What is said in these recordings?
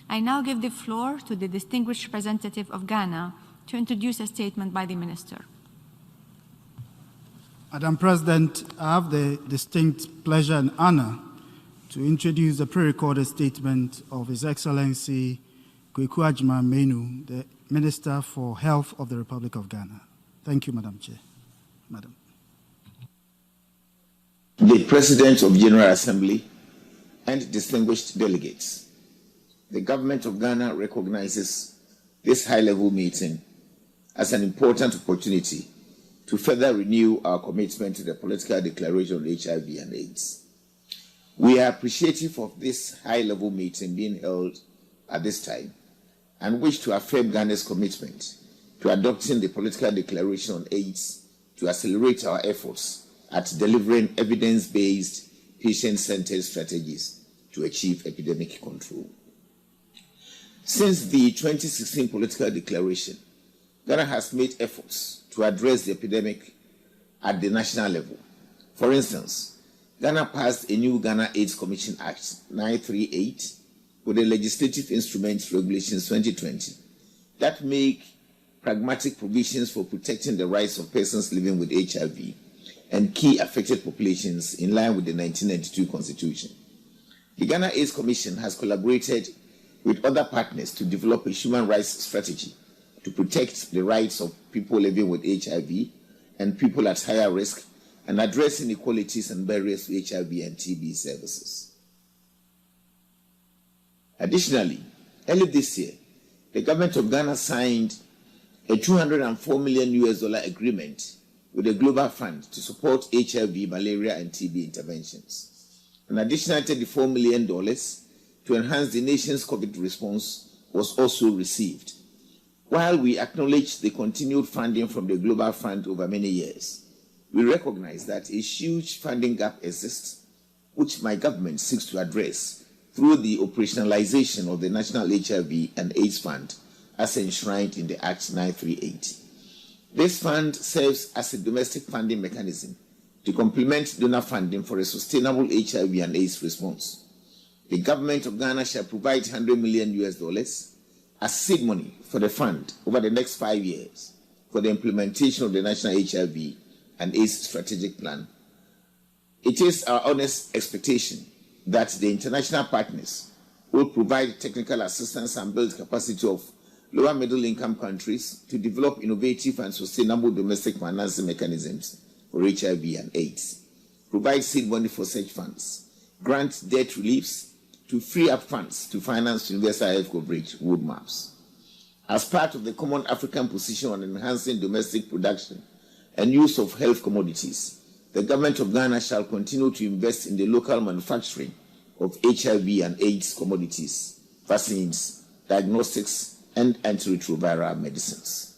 I now give the floor to the distinguished representative of Ghana to introduce a statement by the Minister. Madam President, I have the distinct pleasure and honor to introduce the pre-recorded statement of His Excellency Kwaku Agyeman-Manu, the Minister for Health of the Republic of Ghana. Thank you, Madam Chair. Madam. The President of General Assembly and distinguished delegates, the Government of Ghana recognizes this high-level meeting as an important opportunity to further renew our commitment to the political declaration on HIV and AIDS. We are appreciative of this high-level meeting being held at this time and wish to affirm Ghana's commitment to adopting the political declaration on AIDS to accelerate our efforts at delivering evidence-based, patient-centered strategies to achieve epidemic control. Since the 2016 political declaration, Ghana has made efforts to address the epidemic at the national level. For instance, Ghana passed a new Ghana AIDS Commission Act 938 with the Legislative Instruments Regulations 2020 that make pragmatic provisions for protecting the rights of persons living with HIV and key affected populations in line with the 1992 Constitution. The Ghana AIDS Commission has collaborated with other partners to develop a human rights strategy to protect the rights of people living with HIV and people at higher risk and address inequalities and barriers to HIV and TB services. Additionally, early this year, the government of Ghana signed a $204 million agreement with the Global Fund to support HIV, malaria, and TB interventions. An additional $34 million to enhance the nation's COVID response was also received. While we acknowledge the continued funding from the Global Fund over many years, we recognize that a huge funding gap exists, which my government seeks to address through the operationalization of the National HIV and AIDS Fund as enshrined in the Act 938. This fund serves as a domestic funding mechanism to complement donor funding for a sustainable HIV and AIDS response. The government of Ghana shall provide $100 million as seed money for the fund over the next 5 years for the implementation of the National HIV and AIDS Strategic Plan. It is our honest expectation that the international partners will provide technical assistance and build capacity of lower middle income countries to develop innovative and sustainable domestic financing mechanisms for HIV and AIDS, provide seed money for such funds, grant debt reliefs to free up funds to finance universal health coverage roadmaps. As part of the common African position on enhancing domestic production and use of health commodities, the government of Ghana shall continue to invest in the local manufacturing of HIV and AIDS commodities, vaccines, diagnostics, and antiretroviral medicines.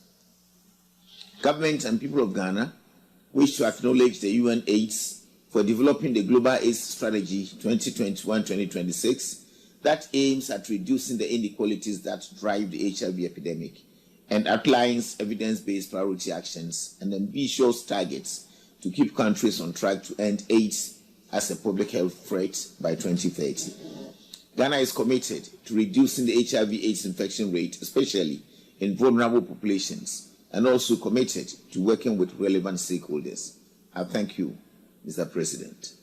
Government and people of Ghana wish to acknowledge the UN AIDS for developing the Global AIDS Strategy 2021-2026 that aims at reducing the inequalities that drive the HIV epidemic and outlines evidence-based priority actions and ambitious targets to keep countries on track to end AIDS as a public health threat by 2030. Ghana is committed to reducing the HIV/AIDS infection rate, especially in vulnerable populations, and also committed to working with relevant stakeholders. I thank you, Mr. President.